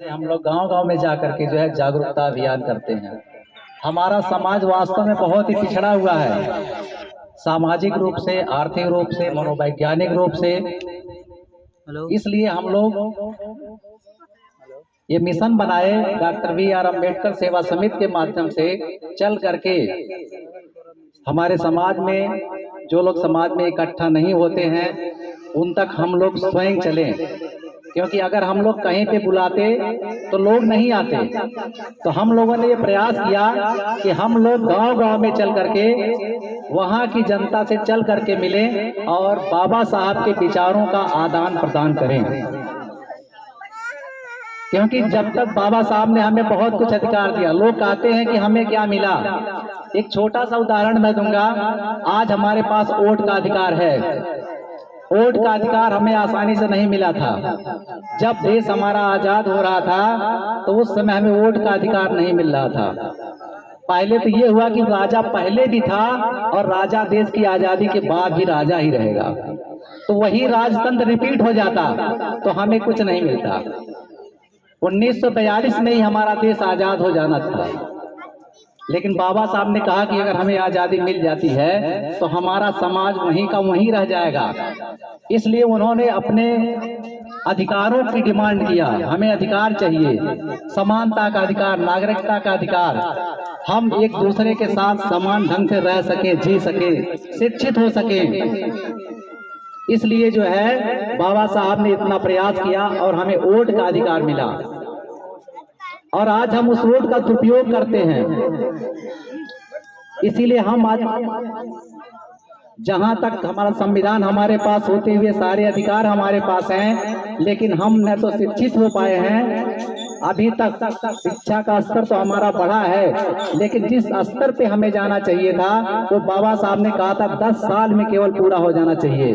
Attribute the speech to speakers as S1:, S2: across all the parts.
S1: हम लोग गांव-गांव में जा करके जो है जागरूकता अभियान करते हैं। हमारा समाज वास्तव में बहुत ही पिछड़ा हुआ है, सामाजिक रूप से, आर्थिक रूप से, मनोवैज्ञानिक रूप से। इसलिए हम लोग ये मिशन बनाए डॉक्टर बी.आर. अम्बेडकर सेवा समिति के माध्यम से चल करके हमारे समाज में जो लोग समाज में इकट्ठा नहीं होते हैं उन तक हम लोग स्वयं चलें, क्योंकि अगर हम लोग कहीं पे बुलाते तो लोग नहीं आते। तो हम लोगों ने ये प्रयास किया कि हम लोग गांव-गांव में चल करके वहां की जनता से चल करके मिलें और बाबा साहब के विचारों का आदान प्रदान करें, क्योंकि जब तक बाबा साहब ने हमें बहुत कुछ अधिकार दिया। लोग कहते हैं कि हमें क्या मिला। एक छोटा सा उदाहरण मैं दूंगा। आज हमारे पास वोट का अधिकार है। वोट का अधिकार हमें आसानी से नहीं मिला था। जब देश हमारा आजाद हो रहा था तो उस समय हमें वोट का अधिकार नहीं मिल रहा था। पहले तो ये हुआ कि राजा पहले भी था और राजा देश की आजादी के बाद भी राजा ही रहेगा, तो वही राजतंत्र रिपीट हो जाता तो हमें कुछ नहीं मिलता। 1942 में ही हमारा देश आजाद हो जाना था, लेकिन बाबा साहब ने कहा कि अगर हमें आजादी मिल जाती है तो हमारा समाज वहीं का वहीं रह जाएगा। इसलिए उन्होंने अपने अधिकारों की डिमांड किया। हमें अधिकार चाहिए, समानता का अधिकार, नागरिकता का अधिकार। हम एक दूसरे के साथ समान ढंग से रह सके, जी सके, शिक्षित हो सके। इसलिए जो है बाबा साहब ने इतना प्रयास किया और हमें वोट का अधिकार मिला, और आज हम उस वोट का दुरुपयोग करते हैं। इसीलिए हम आज जहां तक हमारा संविधान हमारे पास होते हुए सारे अधिकार हमारे पास हैं, लेकिन हम न तो शिक्षित हो पाए हैं। अभी तक शिक्षा का स्तर तो हमारा बढ़ा है, लेकिन जिस स्तर पे हमें जाना चाहिए था वो बाबा साहब ने कहा था 10 साल में केवल पूरा हो जाना चाहिए।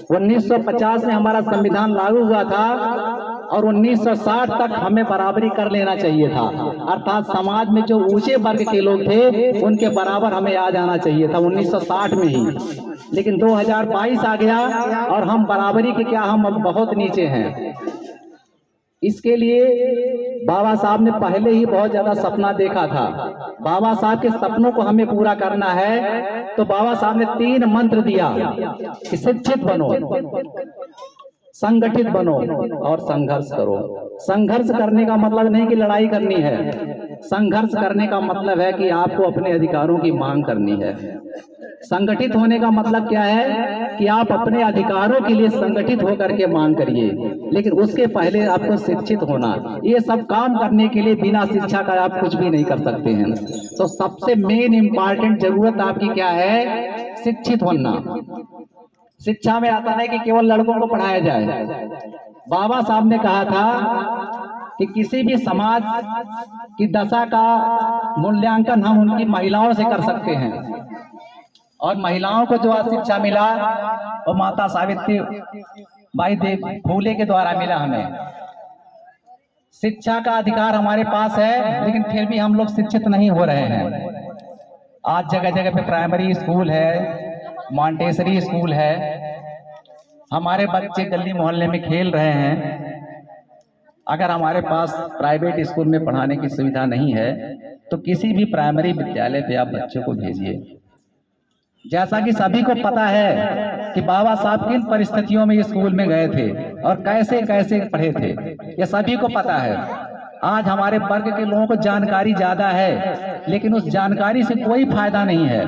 S1: 1950 में हमारा संविधान लागू हुआ था और 1960 तक हमें बराबरी कर लेना चाहिए था, अर्थात समाज में जो ऊंचे वर्ग के लोग थे उनके बराबर हमें आ जाना चाहिए था 1960 में ही। लेकिन 2022 आ गया और हम बराबरी के क्या, हम अब बहुत नीचे हैं। इसके लिए बाबा साहब ने पहले ही बहुत ज्यादा सपना देखा था। बाबा साहब के सपनों को हमें पूरा करना है तो बाबा साहब ने 3 मंत्र दिया कि शिक्षित बनो, संगठित बनो और संघर्ष करो। संघर्ष करने का मतलब नहीं कि लड़ाई करनी है, संघर्ष करने का मतलब है कि आपको अपने अधिकारों की मांग करनी है। संगठित होने का मतलब क्या है कि आप अपने अधिकारों के लिए संगठित होकर के मांग करिए, लेकिन उसके पहले आपको शिक्षित होना। ये सब काम करने के लिए बिना शिक्षा का आप कुछ भी नहीं कर सकते हैं। तो सबसे मेन इम्पॉर्टेंट जरूरत आपकी क्या है? शिक्षित होना। शिक्षा में आता है कि केवल लड़कों को पढ़ाया जाए। बाबा साहब ने कहा था कि किसी भी समाज की दशा का मूल्यांकन हम उनकी महिलाओं से कर सकते हैं, और महिलाओं को जो आज शिक्षा मिला वो माता सावित्री बाई फूले के द्वारा मिला। हमें शिक्षा का अधिकार हमारे पास है, लेकिन फिर भी हम लोग शिक्षित नहीं हो रहे हैं। आज जगह जगह पे प्राइमरी स्कूल है, मॉन्टेसरी स्कूल है, हमारे बच्चे गली मोहल्ले में खेल रहे हैं। अगर हमारे पास प्राइवेट स्कूल में पढ़ाने की सुविधा नहीं है तो किसी भी प्राइमरी विद्यालय पे आप बच्चों को भेजिए। जैसा कि सभी को पता है कि बाबा साहब किन परिस्थितियों में स्कूल में गए थे और कैसे कैसे पढ़े थे, ये सभी को पता है। आज हमारे वर्ग के लोगों को जानकारी ज्यादा है, लेकिन उस जानकारी से कोई फायदा नहीं है,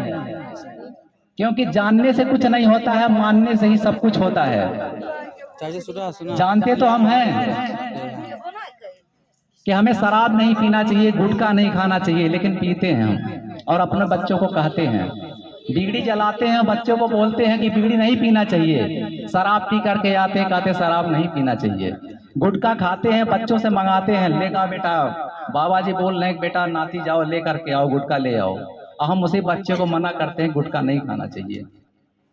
S1: क्योंकि जानने से कुछ नहीं होता है, मानने से ही सब कुछ होता है। जानते तो हम हैं कि हमें शराब नहीं पीना चाहिए, गुटखा नहीं खाना चाहिए, लेकिन पीते हैं हम और अपने बच्चों को कहते हैं। बीड़ी जलाते हैं, बच्चों को बोलते हैं कि बीड़ी नहीं पीना चाहिए, शराब पी करके आते हैं, कहते शराब नहीं पीना चाहिए। गुटखा खाते हैं, बच्चों से मंगाते हैं, लेगा बेटा, बाबा जी बोल रहे हैं बेटा नाती जाओ ले करके आओ, गुटखा ले आओ, और हम उसी बच्चे को मना करते हैं गुटखा नहीं खाना चाहिए।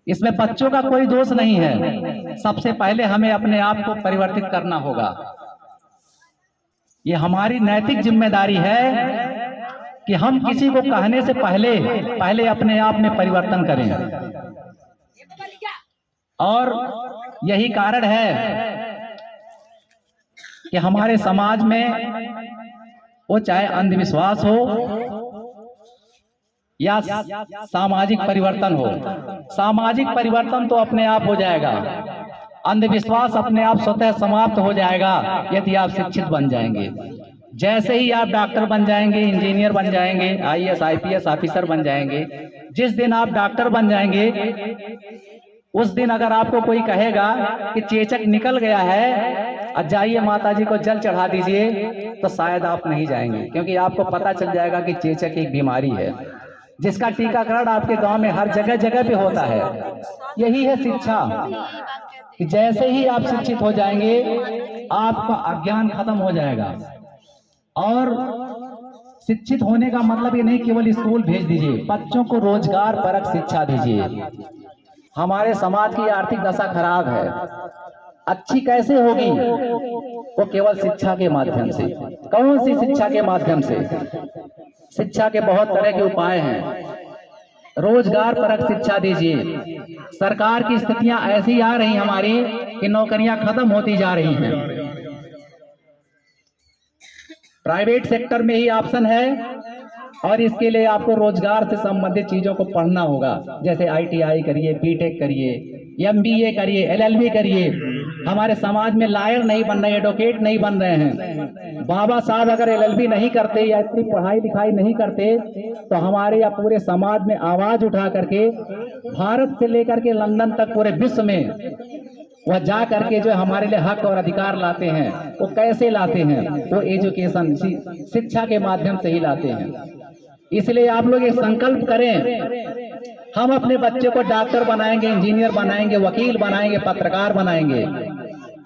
S1: इसमें बच्चों का कोई दोष नहीं है। सबसे पहले हमें अपने आप को परिवर्तित करना होगा। ये हमारी नैतिक जिम्मेदारी है कि हम किसी को कहने से पहले अपने आप में परिवर्तन करें। और यही कारण है कि हमारे समाज में वो चाहे अंधविश्वास हो या सामाजिक परिवर्तन हो, सामाजिक परिवर्तन तो अपने आप हो जाएगा, अंधविश्वास अपने आप स्वतः समाप्त हो जाएगा यदि आप शिक्षित बन जाएंगे। जैसे ही आप डॉक्टर बन जाएंगे, इंजीनियर बन जाएंगे, आईएएस आईपीएस ऑफिसर बन जाएंगे, जिस दिन आप डॉक्टर बन जाएंगे उस दिन अगर आपको कोई कहेगा कि चेचक निकल गया है और जाइए माता जी को जल चढ़ा दीजिए, तो शायद आप नहीं जाएंगे, क्योंकि आपको पता चल जाएगा कि चेचक एक बीमारी है जिसका टीकाकरण आपके गांव में हर जगह जगह पे होता है। यही है शिक्षा, कि जैसे ही आप शिक्षित हो जाएंगे आपका अज्ञान खत्म हो जाएगा। और शिक्षित होने का मतलब ये नहीं केवल स्कूल भेज दीजिए, बच्चों को रोजगार परक शिक्षा दीजिए। हमारे समाज की आर्थिक दशा खराब है, अच्छी कैसे होगी? वो केवल शिक्षा के माध्यम से। कौन सी शिक्षा के माध्यम से? शिक्षा के बहुत तरह के उपाय हैं। रोजगार परक शिक्षा दीजिए। सरकार की स्थितियां ऐसी आ रही हमारी कि नौकरियां खत्म होती जा रही हैं। प्राइवेट सेक्टर में ही ऑप्शन है और इसके लिए आपको रोजगार से संबंधित चीजों को पढ़ना होगा, जैसे आईटीआई करिए, बीटेक करिए, एमबीए करिए, एलएलबी करिए। हमारे समाज में लॉयर नहीं बन रहे, एडवोकेट नहीं बन रहे हैं। बाबा साहब अगर एलएलबी नहीं करते या इतनी पढ़ाई लिखाई नहीं करते तो हमारे या पूरे समाज में आवाज उठा करके भारत से लेकर के लंदन तक पूरे विश्व में वह जा करके जो हमारे लिए हक और अधिकार लाते हैं, वो कैसे लाते हैं? वो एजुकेशन, शिक्षा के माध्यम से ही लाते हैं। इसलिए आप लोग एक संकल्प करें, हम अपने बच्चे को डॉक्टर बनाएंगे, इंजीनियर बनाएंगे, वकील बनाएंगे, पत्रकार बनाएंगे।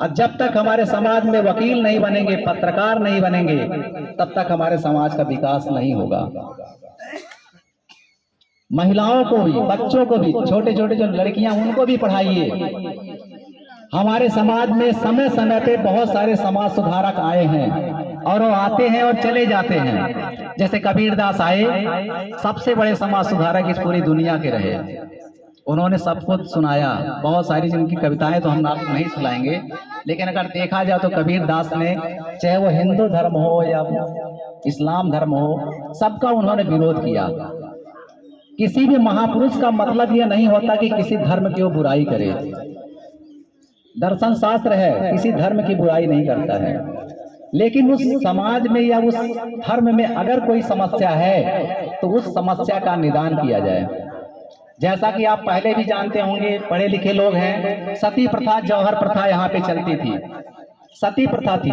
S1: और जब तक हमारे समाज में वकील नहीं बनेंगे, पत्रकार नहीं बनेंगे, तब तक हमारे समाज का विकास नहीं होगा। महिलाओं को भी, बच्चों को भी, छोटे छोटे जो लड़कियां उनको भी पढ़ाइए। हमारे समाज में समय समय पे बहुत सारे समाज सुधारक आए हैं और वो आते हैं और चले जाते हैं। जैसे कबीरदास आए, सबसे बड़े समाज सुधारक इस पूरी दुनिया के रहे। उन्होंने सबको सुनाया, बहुत सारी जिनकी कविताएं तो हम आपको नहीं सुनाएंगे, लेकिन अगर देखा जाए तो कबीरदास ने, चाहे वो हिंदू धर्म हो या इस्लाम धर्म हो, सबका उन्होंने विरोध किया। किसी भी महापुरुष का मतलब यह नहीं होता कि किसी धर्म की वो बुराई करे। दर्शन शास्त्र है, किसी धर्म की बुराई नहीं करता है, लेकिन उस समाज में या उस धर्म में अगर कोई समस्या है तो उस समस्या का निदान किया जाए। जैसा कि आप पहले भी जानते होंगे, पढ़े लिखे लोग हैं, सती प्रथा, जौहर प्रथा यहाँ पे चलती थी। सती प्रथा थी,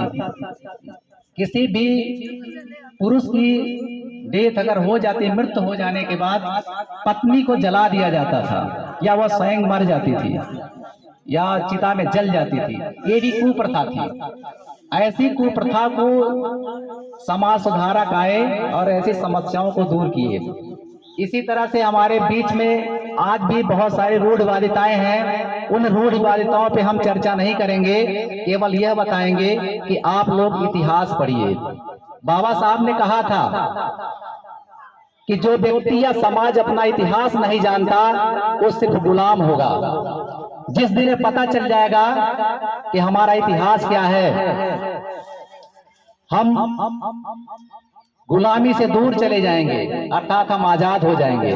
S1: किसी भी पुरुष की डेथ अगर हो जाती, मृत्यु हो जाने के बाद पत्नी को जला दिया जाता था, या वह स्वयं मर जाती थी या चिता में जल जाती थी। ये भी कुप्रथा थी। ऐसी कुप्रथा को समाज सुधारक आए और ऐसी समस्याओं को दूर किए। इसी तरह से हमारे बीच में आज भी बहुत सारी रूढ़िवादिताएं हैं। उन रूढ़िवादिताओं पे हम चर्चा नहीं करेंगे, केवल यह बताएंगे कि आप लोग इतिहास पढ़िए। बाबा साहब ने कहा था कि जो व्यक्ति या समाज अपना इतिहास नहीं जानता वो सिर्फ गुलाम होगा। जिस दिन पता चल जाएगा कि हमारा इतिहास क्या है, हम गुलामी से दूर चले जाएंगे, अर्थात हम आजाद हो जाएंगे।